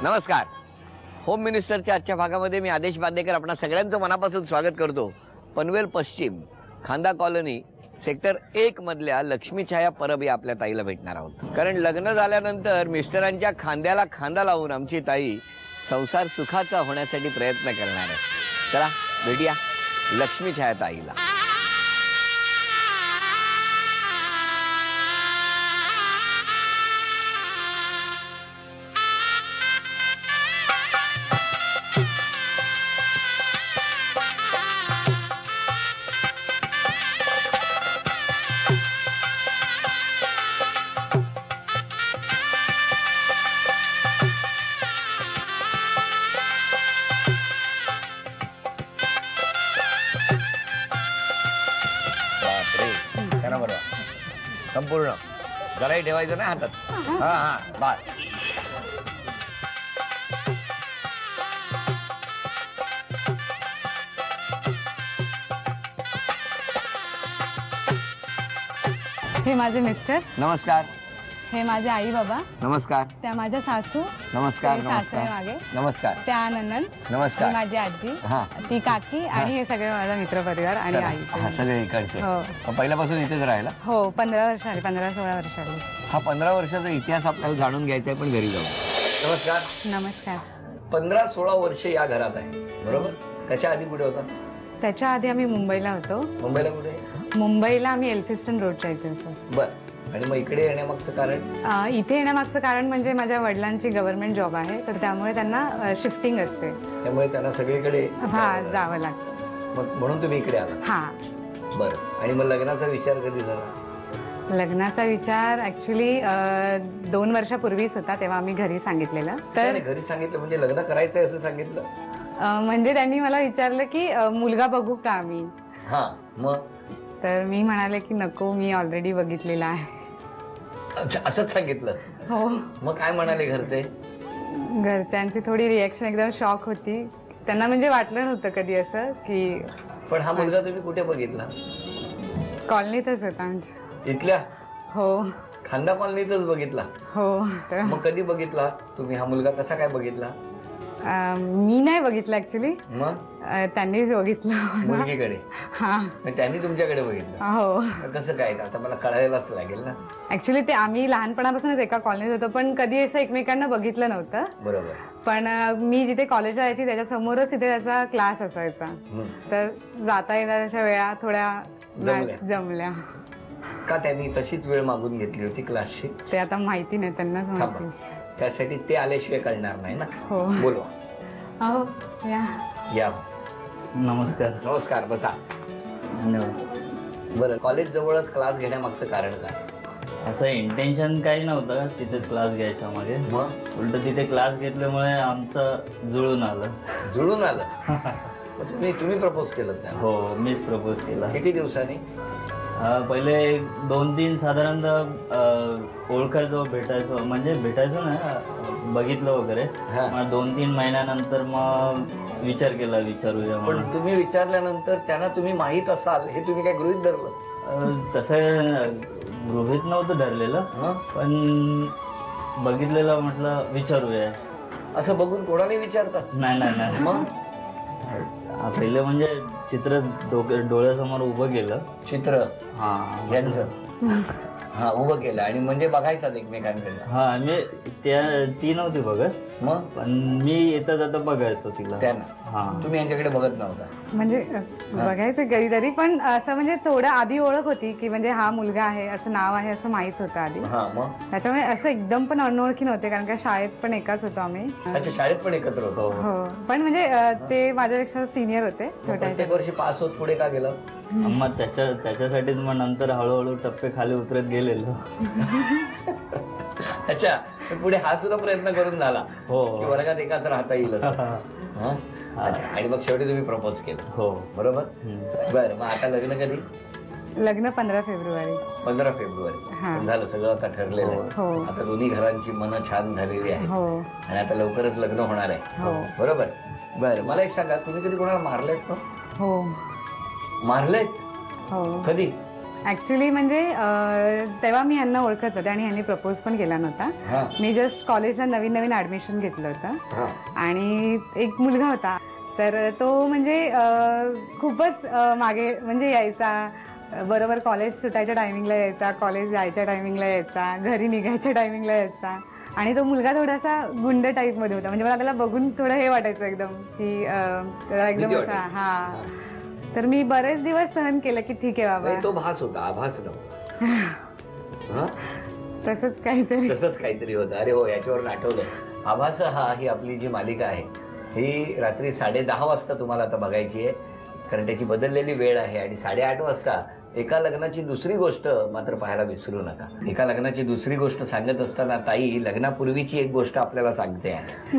नमस्कार. होम मिनिस्टरच्या आजच्या भागामध्ये मी आदेश बांदेकर आपणा सगळ्यांचं मनापासून स्वागत करतो. पनवेल पश्चिम खांदा कॉलनी सेक्टर 1 मधल्या लक्ष्मी छाया परब या आपल्या ताईला भेटणार आहोत. कारण लग्न झाल्यानंतर मिस्टरांच्या खांद्याला खांदा लावून आमची ताई संसार सुखाचा होण्यासाठी प्रयत्न करणार आहे. चला भेटूया लक्ष्मी छाया ताईला. संपूर्ण जराही ठेवायचं नाही हातात. हा हा बस. हे माझे मिस्टर. नमस्कार. हे माझे आई बाबा. नमस्कार. त्या माझ्या सासू. नमस्कार. सासरे मागे. नमस्कार. त्या नंदन. नमस्कार. माझी आजी. हा ती काकी आणि हे सगळे माझा मित्र परिवार आणि आई. सगळे इकडचे. हो. पहिल्यापासून इथेच राहिला. हो 15 वर्ष आली. 15-16 वर्ष आली. हा 15 वर्षाचा इतिहास आपल्याला जाणून घ्यायचा आहे पण घरी जाऊ. नमस्कार. नमस्कार. 15-16 वर्ष या घरात आहे बरोबर. त्याच्या आधी कुठे होता? त्याच्या आधी आम्ही मुंबईला होतो. मुंबईला कुठे? मुंबईला आम्ही एल्फिस्टन रोडच्या इथे होतो. बर. आणि मग इकडे येण्यामागचं कारण? इथे येण्यामागचं कारण म्हणजे माझ्या वडिलांची गव्हर्नमेंट जॉब आहे तर त्यामुळे त्यांना शिफ्टिंग असते. त्यामुळे त्यांना सगळीकडे जावं लागतं. मग म्हणून तुम्ही इकडे आला? हा. बरं. आणि मग लग्नाचा विचार कधी झाला? लग्नाचा विचार ऍक्च्युली 2 वर्षापूर्वीच होता. तेव्हा आम्ही घरी सांगितलेलं. तर घरी सांगितलं म्हणजे लग्न करायचंय असं सांगितलं? म्हणजे त्यांनी मला विचारलं की मुलगा बघू का आम्ही. हा मग? तर मी म्हणाले की नको, मी ऑलरेडी बघितलेला आहे. अच्छा असंच सांगितलं? हो. मग काय म्हणाले घरचे? घरच्यांची थोडी रिएक्शन एकदम शॉक होती. त्यांना म्हणजे वाटलं नव्हतं कधी असं की. पण हा मुलगा तुम्ही कुठे बघितला? कॉलनीतच होता. इथल्या? हो. खांदा कॉलनीतच बघितला? हो. मग कधी बघितला तुम्ही हा मुलगा? कसा काय बघितला? मी नाही बघितलं ऍक्च्युली. मग त्यांनीच बघितलं मुलगीकडे. हा. त्यांनी तुमच्याकडे बघितलं? हो. कसं काय? आता मला कळायलाच लागेल ना. ऍक्च्युली ते आम्ही लहानपणापासूनच एका कॉलनीत होतो पण कधी असं एकमेकांना बघितलं नव्हतं. बरोबर. पण मी जिथे कॉलेजला जायची त्याच्या समोरच तिथे त्याचा क्लास असायचा. तर जाता येण्याच्या वेळा थोड्या जमल्या. का त्यांनी तशीच वेळ मागून घेतली होती क्लासची? ते आता माहिती नाही त्यांना. त्यासाठी ते आल्याशिवाय कळणार नाही ना. हो. बोलवा. हो या. नमस्कार. नमस्कार. बसा. धन्यवाद. बरं. कॉलेज जवळच क्लास घेण्यामागचं कारण काय? असं इंटेन्शन काही नव्हतं तिथेच क्लास घ्यायचा मागे. मग उलट तिथे क्लास घेतल्यामुळे आमचं जुळून आलं. जुळून आलं? तुम्ही प्रपोज केलं त्या? हो मीच प्रपोज केला. किती दिवसांनी? पहिले 2-3 साधारणतः ओळखायचो, भेटायचो ना, बघितलं वगैरे. मग 2-3 महिन्यानंतर मग विचारूया. पण तुम्ही विचारल्यानंतर त्यांना तुम्ही माहीत असाल हे तुम्ही काय गृहीत धरलं? तसं गृहीत नव्हतं धरलेलं पण बघितलेलं म्हटलं विचारूया. असं बघून कोणाला विचारतात? नाही. मग पहिले म्हणजे चित्र डोळ्यासमोर उभं केलं. चित्र? हा यांचं? हा उभं केलं आणि म्हणजे बघायचं एकमेकांकडे? हा. मी ती नव्हती बघत. मग? पण मी येता जाता बघायचो तिला. त्यांना? हा. तुम्ही यांच्याकडे बघत नव्हता? म्हणजे बघायचं कधीतरी पण असं म्हणजे थोडं आधी ओळख होती की म्हणजे हा मुलगा आहे असं नाव आहे असं माहित होतं आधी. त्याच्यामुळे असं एकदम पण अनोळखी नव्हते कारण का शाळेत पण एकाच होतो आम्ही. अच्छा शाळेत पण एकत्र होतो? हो. पण म्हणजे ते माझ्यापेक्षा सिनियर होते. प्रत्येक वर्षी पास होत पुढे का गेलं? मग त्याच्यासाठीच मग नंतर हळूहळू टप्पे खाली उतरत गेलेलो. अच्छा. पुढे हा सुद्धा प्रयत्न करून झाला? हो. वर्गात एकाच राहता येईल. आणि मग शेवटी तुम्ही प्रपोज केलं? हो. बरोबर. बरं. मग आता लग्न कधी? लग्न 15 फेब्रुवारी. 15 फेब्रुवारी झालं. सगळं आता ठरलेलं आहे. आता दोन्ही घरांची मनं छान झालेली आहे आणि आता लवकरच लग्न होणार आहे. बरोबर. बरं. मला एक सांगा, तुम्ही कधी कोणाला मारलेत? हो. मारलेत? हो. कधी? ऍक्च्युली म्हणजे तेव्हा मी ह्यांना ओळखत होते आणि ह्यांनी प्रपोज पण केला नव्हता. मी जस्ट कॉलेजला नवीन नवीन ऍडमिशन घेतलं होतं आणि एक मुलगा होता, तर तो म्हणजे खूपच मागे म्हणजे यायचा, बरोबर कॉलेज सुटायच्या टायमिंगला यायचा, कॉलेज जायच्या टायमिंगला यायचा, घरी निघायच्या टायमिंगला यायचा. आणि तो मुलगा थोडासा गुंड टाईप मध्ये होता, म्हणजे मला त्याला बघून थोडं हे वाटायचं एकदम की त्याला एकदम असा हा. तर मी बरेच दिवस सहन केलं की ठीक आहे बाबा. तो भास होता, आभास नव्हता. तसंच काहीतरी होतं. अरे हो, याच्यावरून आठवलं. आभास ही आपली जी मालिका आहे ही रात्री 10:30 वाजता तुम्हाला आता बघायची आहे, कारण त्याची बदललेली वेळ आहे. आणि 8:30 वाजता एका लग्नाची दुसरी गोष्ट मात्र पाहायला विसरू नका. एका लग्नाची दुसरी गोष्ट सांगत असताना ताई लग्नापूर्वीची एक गोष्ट आपल्याला सांगते आहे.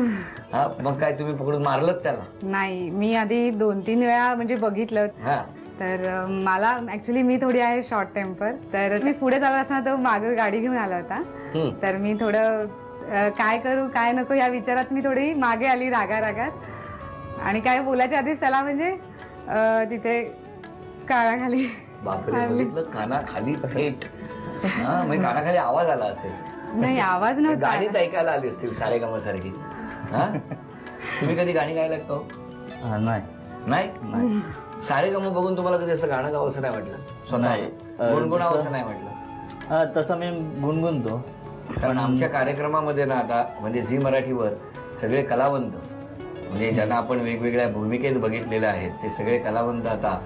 मग काय तुम्ही पकडून मारलं त्याला? नाही, मी आधी 2-3 वेळा म्हणजे बघितलं. तर मला ऍक्च्युली मी थोडी आहे शॉर्ट टेम्पर, तर मी पुढे चालत असताना तो मागे गाडी घेऊन आला होता. तर मी थोडं काय करू काय नको या विचारात मी थोडी मागे आली रागात आणि काय बोलायच्या आधीच त्याला म्हणजे तिथे कानाखाली. बापरे, बघितलं, कानाखाली थेट. म्हणजे कानाखाली आवाज आला असेल? नाही, आवाज नव्हता. गाणीच ऐकायला आली असतील सारेगम सारखी. तुम्ही कधी गाणी गायला लागतो? नाही. सारेगम बघून तुम्हाला कधी असं गाणं गावं असं नाही वाटलं? स्वतः गुणगुणावं असं नाही वाटलं? तसं मी गुणगुणतो, कारण आमच्या कार्यक्रमामध्ये ना आता म्हणजे झी मराठीवर सगळे कलावंत म्हणजे ज्यांना आपण वेगवेगळ्या भूमिकेत बघितलेले आहेत ते सगळे कलावंत आता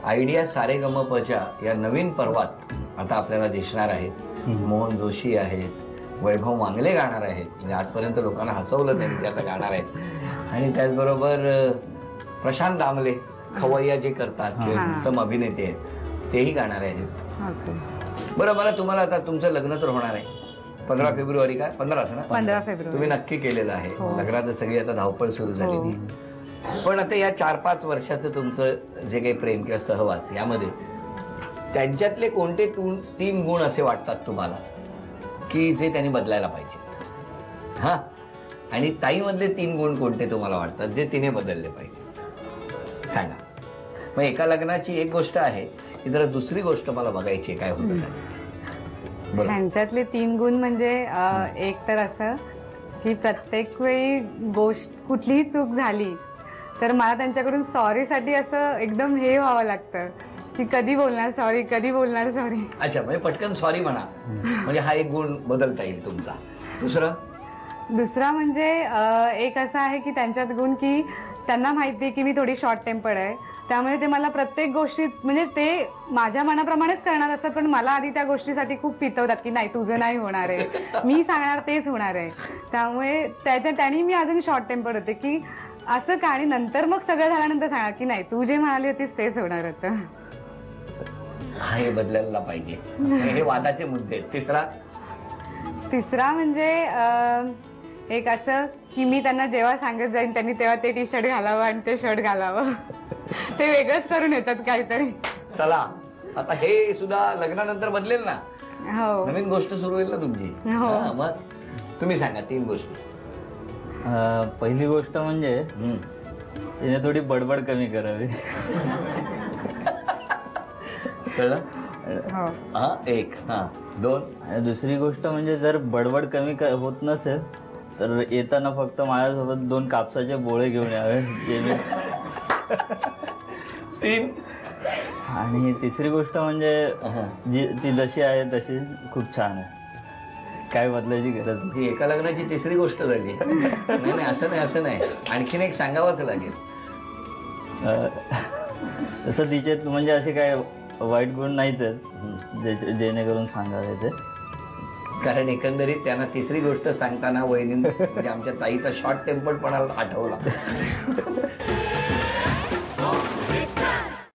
आयडिया सारेगमपच्या या नवीन पर्वात आता आपल्याला दिसणार आहेत. मोहन जोशी आहेत, वैभव मांगले गाणार आहेत, म्हणजे आजपर्यंत लोकांना हसवलं त्यांनी, ते आता गाणार आहेत. आणि त्याचबरोबर प्रशांत दामले खवय्या जे करतात किंवा उत्तम अभिनेते आहेत तेही गाणार आहेत. बरं, मला तुम्हाला आता तुमचं लग्न तर होणार आहे 15 फेब्रुवारी. काय 15 ना? 15 फेब्रुवारी तुम्ही नक्की केलेलं आहे. लग्नात सगळी आता धावपळ सुरू झालेली. पण आता या 4-5 वर्षाचं तुमचं जे काही प्रेम किंवा सहवास यामध्ये त्यांच्यातले कोणते 3 गुण असे वाटतात तुम्हाला की जे त्यांनी बदलायला पाहिजे? आणि ताईमधले 3 गुण कोणते तुम्हाला वाटतात जे तिने बदलले पाहिजे? सांगा. मग एका लग्नाची एक गोष्ट आहे की जरा दुसरी गोष्ट मला बघायची काय होतं. ह्यांच्यातले 3 गुण म्हणजे एक तर असं की प्रत्येक वेळी गोष्ट कुठलीही चूक झाली तर मला त्यांच्याकडून सॉरीसाठी असं एकदम हे व्हावं लागतं की कधी बोलणार सॉरी. अच्छा, म्हणजे पटकन सॉरी म्हणा, म्हणजे हा एक गुण बदलता येईल तुमचा. दुसरा म्हणजे एक असं आहे की त्यांच्यात गुण की त्यांना माहिती आहे की मी थोडी शॉर्ट टेम्पर्ड आहे, त्यामुळे ते मला प्रत्येक गोष्टीत म्हणजे ते माझ्या मनाप्रमाणेच करणार असतात, पण मला आधी त्या गोष्टीसाठी खूप पितवतात की नाही तुझं नाही होणार आहे, मी सांगणार तेच होणार आहे. त्यामुळे त्यांनी मी अजून शॉर्ट टेम्पर्ड होते की असं का, आणि नंतर मग सगळं झाल्यानंतर सांगा की नाही तू जे म्हणाली होतीस तेच होणार होतं. हे बदलायला पाहिजे. हे वादाचे मुद्दे आहेत. तिसरा म्हणजे एक असं की मी त्यांना जेव्हा सांगत जाईन त्यांनी तेव्हा ते टी शर्ट घालावं आणि ते शर्ट घालावं. ते वेगळंच करून येतात काहीतरी. चला, आता हे सुद्धा लग्नानंतर बदलेल ना. हो, नवीन गोष्ट सुरू होईल ना तुमची. मग तुम्ही सांगा 3 गोष्टी. पहिली गोष्ट म्हणजे तिने थोडी बडबड कमी करावी. कळलं? 1. 2. आणि दुसरी गोष्ट म्हणजे जर बडबड कमी होत नसेल तर येताना फक्त माझ्यासोबत 2 कापसाचे बोळे घेऊन यावे. 3. आणि तिसरी गोष्ट म्हणजे ती जशी आहे तशी खूप छान आहे, काय बदलायची गरज नाही. एका लग्नाची तिसरी गोष्ट झाली. नाही, असं नाही, आणखीन एक सांगावंच लागेल. तसं तिच्यात म्हणजे असे काय वाईट गुण नाहीच आहेत जेणेकरून सांगावे ते. कारण एकंदरीत त्यांना तिसरी गोष्ट सांगताना वहिनी म्हणजे आमच्या ताईचा शॉर्ट टेम्पर्डपणा आठवला.